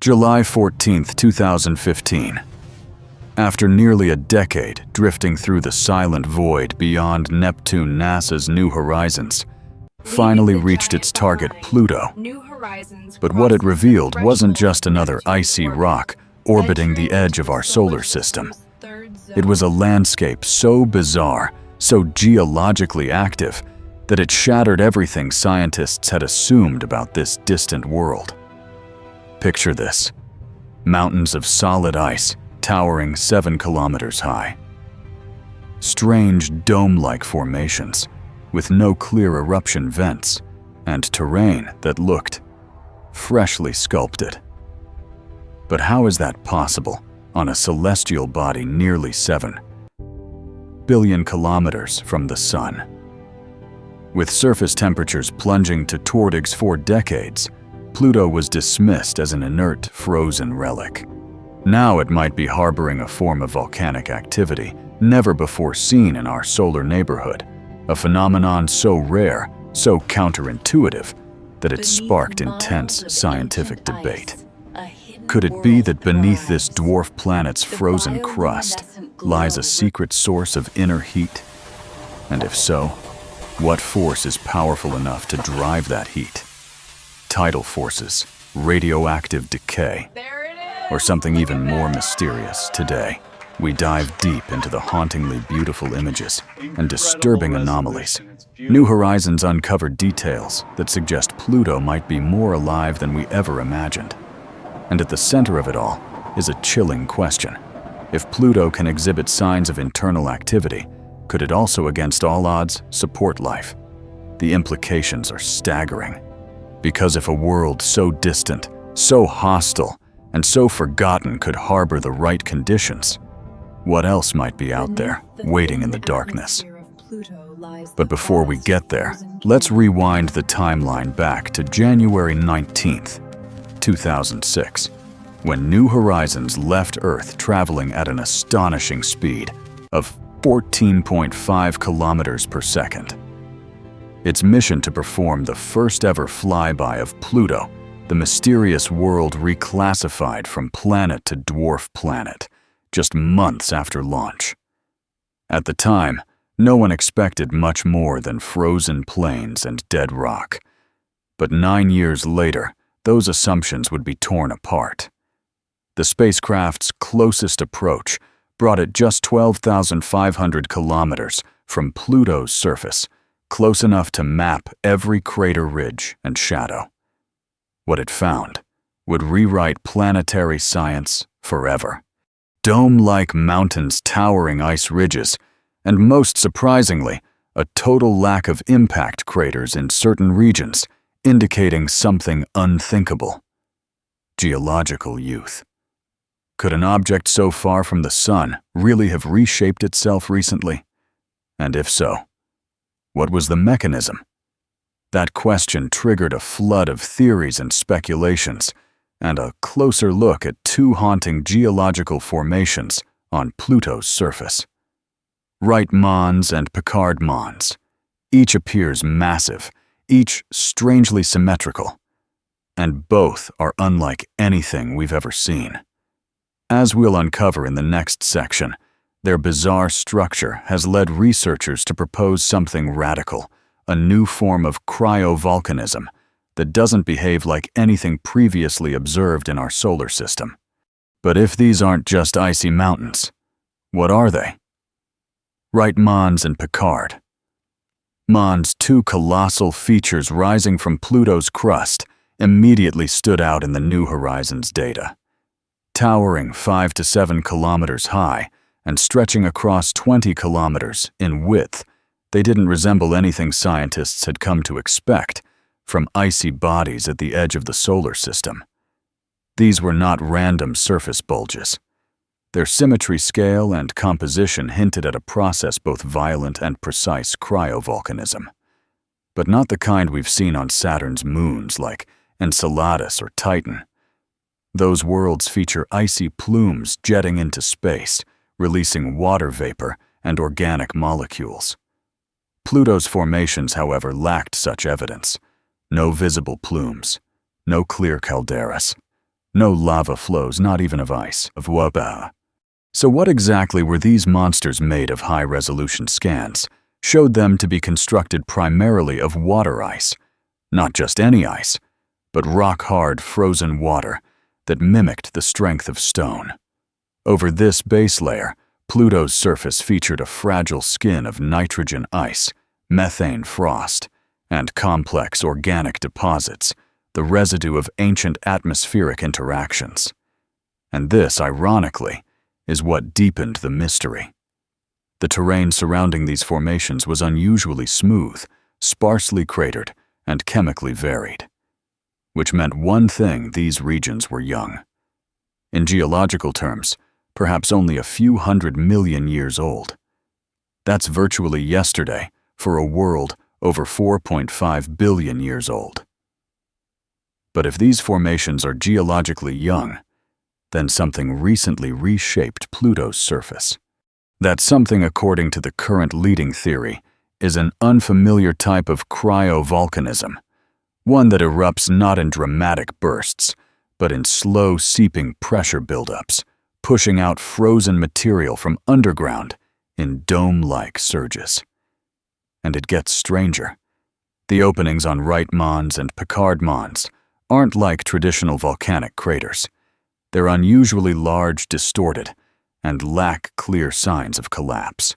July 14, 2015. After nearly a decade drifting through the silent void beyond Neptune, NASA's New Horizons finally reached its target, Pluto. But what it revealed wasn't just another icy rock orbiting the edge of our solar system. It was a landscape so bizarre, so geologically active, that it shattered everything scientists had assumed about this distant world. Picture this: mountains of solid ice towering 7 kilometers high. Strange dome-like formations with no clear eruption vents, and terrain that looked freshly sculpted. But how is that possible on a celestial body nearly 7 billion kilometers from the Sun? With surface temperatures plunging to tordigs for decades, Pluto was dismissed as an inert, frozen relic. Now it might be harboring a form of volcanic activity never before seen in our solar neighborhood, a phenomenon so rare, so counterintuitive, that it sparked intense scientific debate. Could it be that beneath this dwarf planet's frozen crust lies a secret source of inner heat? And if so, what force is powerful enough to drive that heat? Tidal forces, radioactive decay, or something even more mysterious? Today, we dive deep into the hauntingly beautiful images and disturbing anomalies. New Horizons uncovered details that suggest Pluto might be more alive than we ever imagined. And at the center of it all is a chilling question. If Pluto can exhibit signs of internal activity, could it also, against all odds, support life? The implications are staggering. Because if a world so distant, so hostile, and so forgotten could harbor the right conditions, what else might be out there, waiting in the darkness? But before we get there, let's rewind the timeline back to January 19th, 2006, when New Horizons left Earth traveling at an astonishing speed of 14.5 kilometers per second. Its mission to perform the first ever flyby of Pluto, the mysterious world reclassified from planet to dwarf planet, just months after launch. At the time, no one expected much more than frozen plains and dead rock. But 9 years later, those assumptions would be torn apart. The spacecraft's closest approach brought it just 12,500 kilometers from Pluto's surface, close enough to map every crater ridge and shadow. What it found would rewrite planetary science forever. Dome-like mountains, towering ice ridges, and most surprisingly, a total lack of impact craters in certain regions, indicating something unthinkable: geological youth. Could an object so far from the Sun really have reshaped itself recently? And if so, what was the mechanism? That question triggered a flood of theories and speculations, and a closer look at 2 haunting geological formations on Pluto's surface. Wright Mons and Picard Mons. Each appears massive, each strangely symmetrical, and both are unlike anything we've ever seen. As we'll uncover in the next section, their bizarre structure has led researchers to propose something radical, a new form of cryovolcanism that doesn't behave like anything previously observed in our solar system. But if these aren't just icy mountains, what are they? Wright Mons and Picard. Mons, 2 colossal features rising from Pluto's crust, immediately stood out in the New Horizons data. Towering 5 to 7 kilometers high and stretching across 20 kilometers in width, they didn't resemble anything scientists had come to expect from icy bodies at the edge of the solar system. These were not random surface bulges. Their symmetry, scale, and composition hinted at a process both violent and precise cryovolcanism. But not the kind we've seen on Saturn's moons like Enceladus or Titan. Those worlds feature icy plumes jetting into space, releasing water vapor and organic molecules. Pluto's formations, however, lacked such evidence. No visible plumes, no clear calderas, No lava flows, not even of ice, of water. So what exactly were these monsters made of? High-resolution scans showed them to be constructed primarily of water ice. Not just any ice, but rock-hard frozen water that mimicked the strength of stone. Over this base layer, Pluto's surface featured a fragile skin of nitrogen ice, methane frost, and complex organic deposits, the residue of ancient atmospheric interactions. And this, ironically, is what deepened the mystery. The terrain surrounding these formations was unusually smooth, sparsely cratered, and chemically varied, which meant one thing: these regions were young. In geological terms, perhaps only a few 100 million years old. That's virtually yesterday for a world over 4.5 billion years old. But if these formations are geologically young, then something recently reshaped Pluto's surface. That something, according to the current leading theory, is an unfamiliar type of cryovolcanism, one that erupts not in dramatic bursts, but in slow seeping pressure buildups, pushing out frozen material from underground in dome-like surges. And it gets stranger. The openings on Wright Mons and Picard Mons aren't like traditional volcanic craters. They're unusually large, distorted, and lack clear signs of collapse.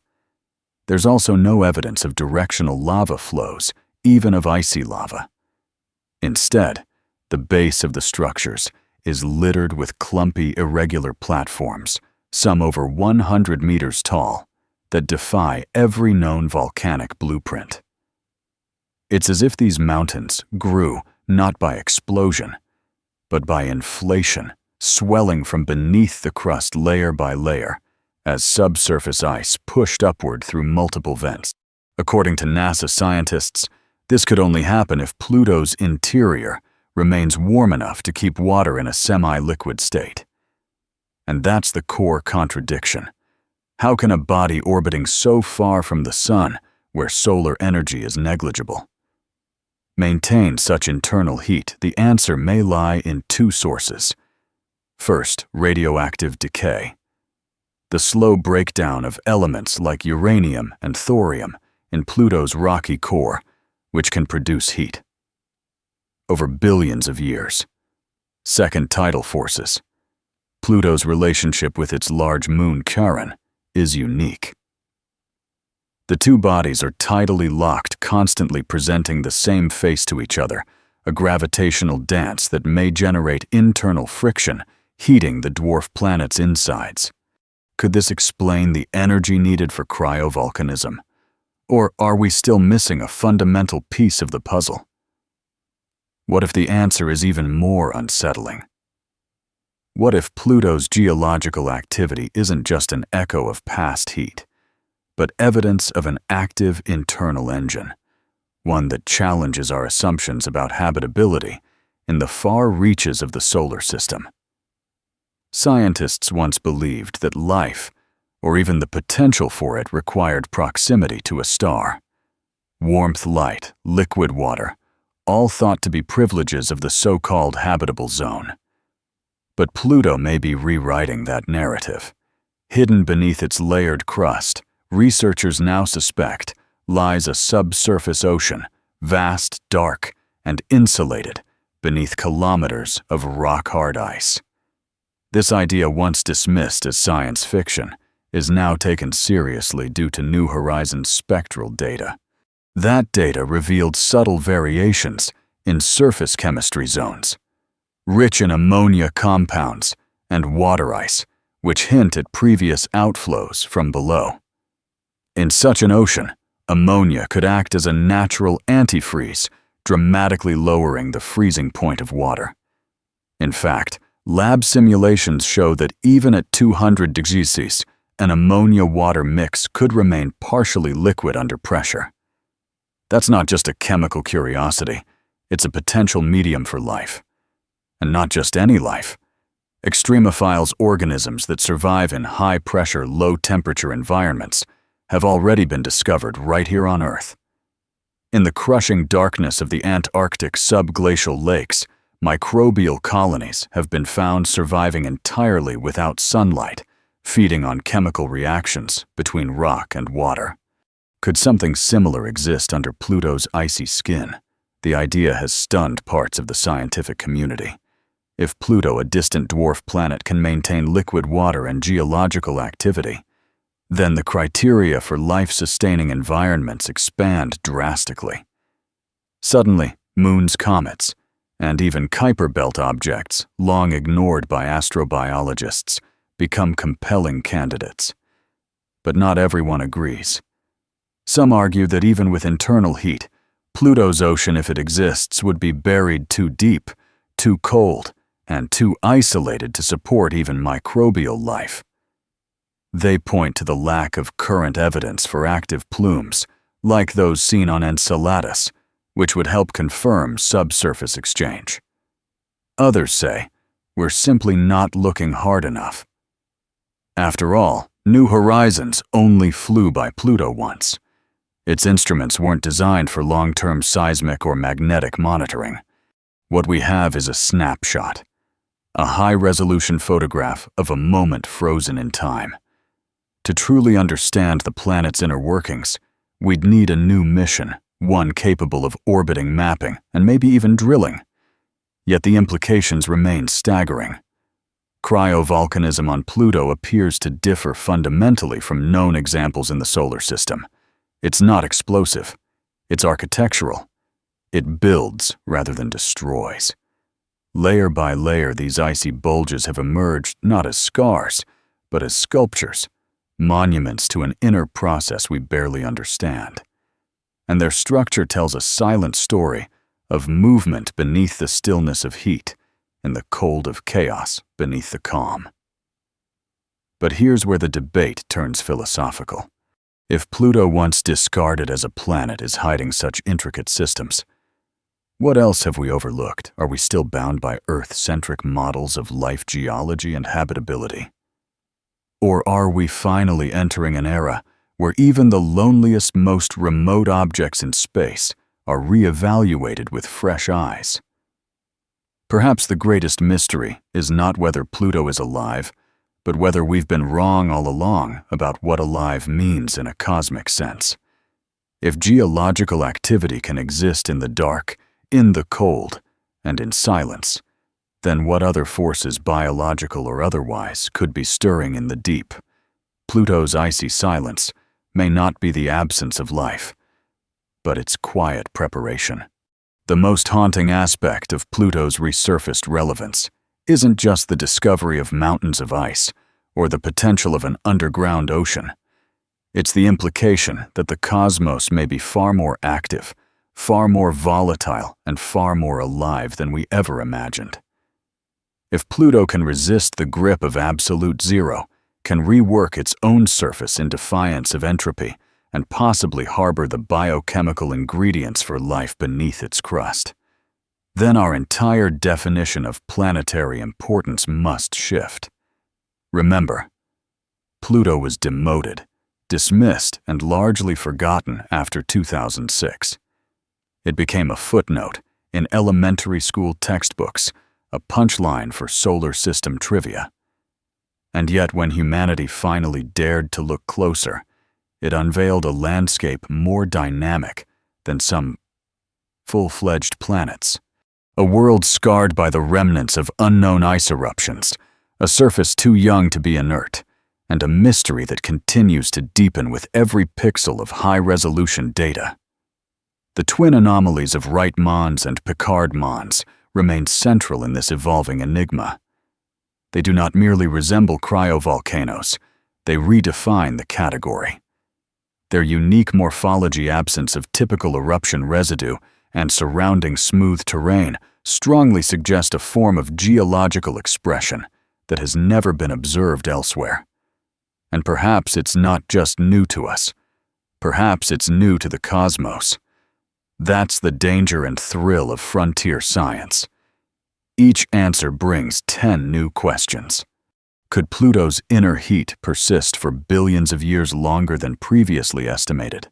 There's also no evidence of directional lava flows, even of icy lava. Instead, the base of the structures is littered with clumpy, irregular platforms, some over 100 meters tall, that defy every known volcanic blueprint. It's as if these mountains grew not by explosion, but by inflation, swelling from beneath the crust layer by layer, as subsurface ice pushed upward through multiple vents. According to NASA scientists, this could only happen if Pluto's interior remains warm enough to keep water in a semi-liquid state. And that's the core contradiction. How can a body orbiting so far from the sun, where solar energy is negligible, maintain such internal heat? The answer may lie in two sources. First, radioactive decay. The slow breakdown of elements like uranium and thorium in Pluto's rocky core, which can produce heat over billions of years. Second, tidal forces. Pluto's relationship with its large moon Charon is unique. The two bodies are tidally locked, constantly presenting the same face to each other, a gravitational dance that may generate internal friction, heating the dwarf planet's insides. Could this explain the energy needed for cryovolcanism? Or are we still missing a fundamental piece of the puzzle? What if the answer is even more unsettling? What if Pluto's geological activity isn't just an echo of past heat, but evidence of an active internal engine, one that challenges our assumptions about habitability in the far reaches of the solar system? Scientists once believed that life, or even the potential for it, required proximity to a star. Warmth, light, liquid water, all thought to be privileges of the so-called habitable zone. But Pluto may be rewriting that narrative. Hidden beneath its layered crust, researchers now suspect, lies a subsurface ocean, vast, dark, and insulated beneath kilometers of rock-hard ice. This idea, once dismissed as science fiction, is now taken seriously due to New Horizons' spectral data. That data revealed subtle variations in surface chemistry zones, rich in ammonia compounds and water ice, which hint at previous outflows from below. In such an ocean, ammonia could act as a natural antifreeze, dramatically lowering the freezing point of water. In fact, lab simulations show that even at 200 degrees Celsius, an ammonia-water mix could remain partially liquid under pressure. That's not just a chemical curiosity, it's a potential medium for life. And not just any life. Extremophiles organisms that survive in high-pressure, low-temperature environments have already been discovered right here on Earth. In the crushing darkness of the Antarctic subglacial lakes, Microbial colonies have been found surviving entirely without sunlight, feeding on chemical reactions between rock and water. Could something similar exist under Pluto's icy skin? The idea has stunned parts of the scientific community. If Pluto, a distant dwarf planet, can maintain liquid water and geological activity, then the criteria for life-sustaining environments expand drastically. Suddenly, moons, comets, and even Kuiper Belt objects, long ignored by astrobiologists, become compelling candidates. But not everyone agrees. Some argue that even with internal heat, Pluto's ocean, if it exists, would be buried too deep, too cold, and too isolated to support even microbial life. They point to the lack of current evidence for active plumes, like those seen on Enceladus, which would help confirm subsurface exchange. Others say, we're simply not looking hard enough. After all, New Horizons only flew by Pluto once. Its instruments weren't designed for long-term seismic or magnetic monitoring. What we have is a snapshot, a high-resolution photograph of a moment frozen in time. To truly understand the planet's inner workings, we'd need a new mission, one capable of orbiting, mapping, and maybe even drilling. Yet the implications remain staggering. Cryovolcanism on Pluto appears to differ fundamentally from known examples in the solar system. It's not explosive. It's architectural. It builds rather than destroys. Layer by layer, these icy bulges have emerged not as scars, but as sculptures, monuments to an inner process we barely understand. And their structure tells a silent story of movement beneath the stillness of heat, in the cold of chaos beneath the calm. But here's where the debate turns philosophical. If Pluto, once discarded as a planet, is hiding such intricate systems, what else have we overlooked? Are we still bound by Earth-centric models of life geology and habitability? Or are we finally entering an era where even the loneliest, most remote objects in space are re-evaluated with fresh eyes? Perhaps the greatest mystery is not whether Pluto is alive, but whether we've been wrong all along about what alive means in a cosmic sense. If geological activity can exist in the dark, in the cold, and in silence, then what other forces, biological or otherwise, could be stirring in the deep? Pluto's icy silence may not be the absence of life, but its quiet preparation. The most haunting aspect of Pluto's resurfaced relevance isn't just the discovery of mountains of ice or the potential of an underground ocean. It's the implication that the cosmos may be far more active, far more volatile, and far more alive than we ever imagined. If Pluto can resist the grip of absolute zero, can rework its own surface in defiance of entropy, and possibly harbor the biochemical ingredients for life beneath its crust, then our entire definition of planetary importance must shift. Remember, Pluto was demoted, dismissed, and largely forgotten after 2006. It became a footnote in elementary school textbooks, a punchline for solar system trivia. And yet, when humanity finally dared to look closer, it unveiled a landscape more dynamic than some full-fledged planets. A world scarred by the remnants of unknown ice eruptions, a surface too young to be inert, and a mystery that continues to deepen with every pixel of high-resolution data. The twin anomalies of Wright Mons and Picard Mons remain central in this evolving enigma. They do not merely resemble cryovolcanoes, they redefine the category. Their unique morphology, absence of typical eruption residue, and surrounding smooth terrain strongly suggest a form of geological expression that has never been observed elsewhere. And perhaps it's not just new to us. Perhaps it's new to the cosmos. That's the danger and thrill of frontier science. Each answer brings 10 new questions. Could Pluto's inner heat persist for billions of years longer than previously estimated?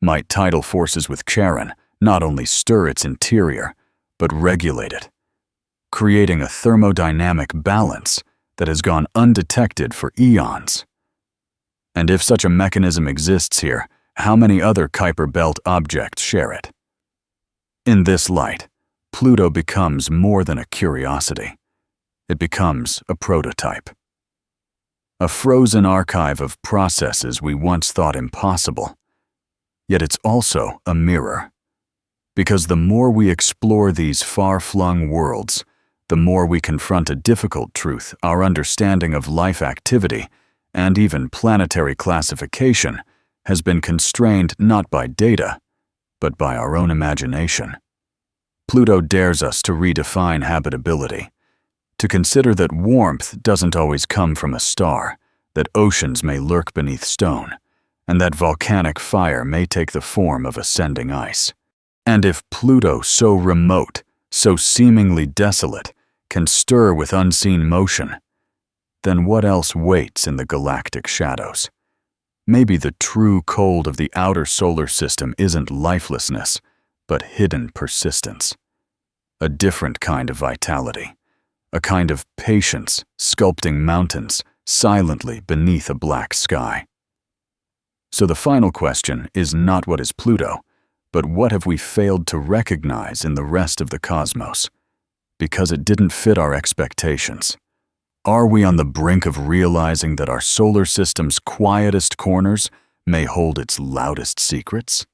Might tidal forces with Charon not only stir its interior, but regulate it, creating a thermodynamic balance that has gone undetected for eons. And if such a mechanism exists here, how many other Kuiper Belt objects share it? In this light, Pluto becomes more than a curiosity. It becomes a prototype. A frozen archive of processes we once thought impossible. Yet it's also a mirror. Because the more we explore these far-flung worlds, the more we confront a difficult truth: our understanding of life activity and even planetary classification has been constrained not by data, but by our own imagination. Pluto dares us to redefine habitability, to consider that warmth doesn't always come from a star, that oceans may lurk beneath stone, and that volcanic fire may take the form of ascending ice. And if Pluto, so remote, so seemingly desolate, can stir with unseen motion, then what else waits in the galactic shadows? Maybe the true cold of the outer solar system isn't lifelessness, but hidden persistence. A different kind of vitality, a kind of patience sculpting mountains silently beneath a black sky. So the final question is not what is Pluto, but what have we failed to recognize in the rest of the cosmos? Because it didn't fit our expectations. Are we on the brink of realizing that our solar system's quietest corners may hold its loudest secrets?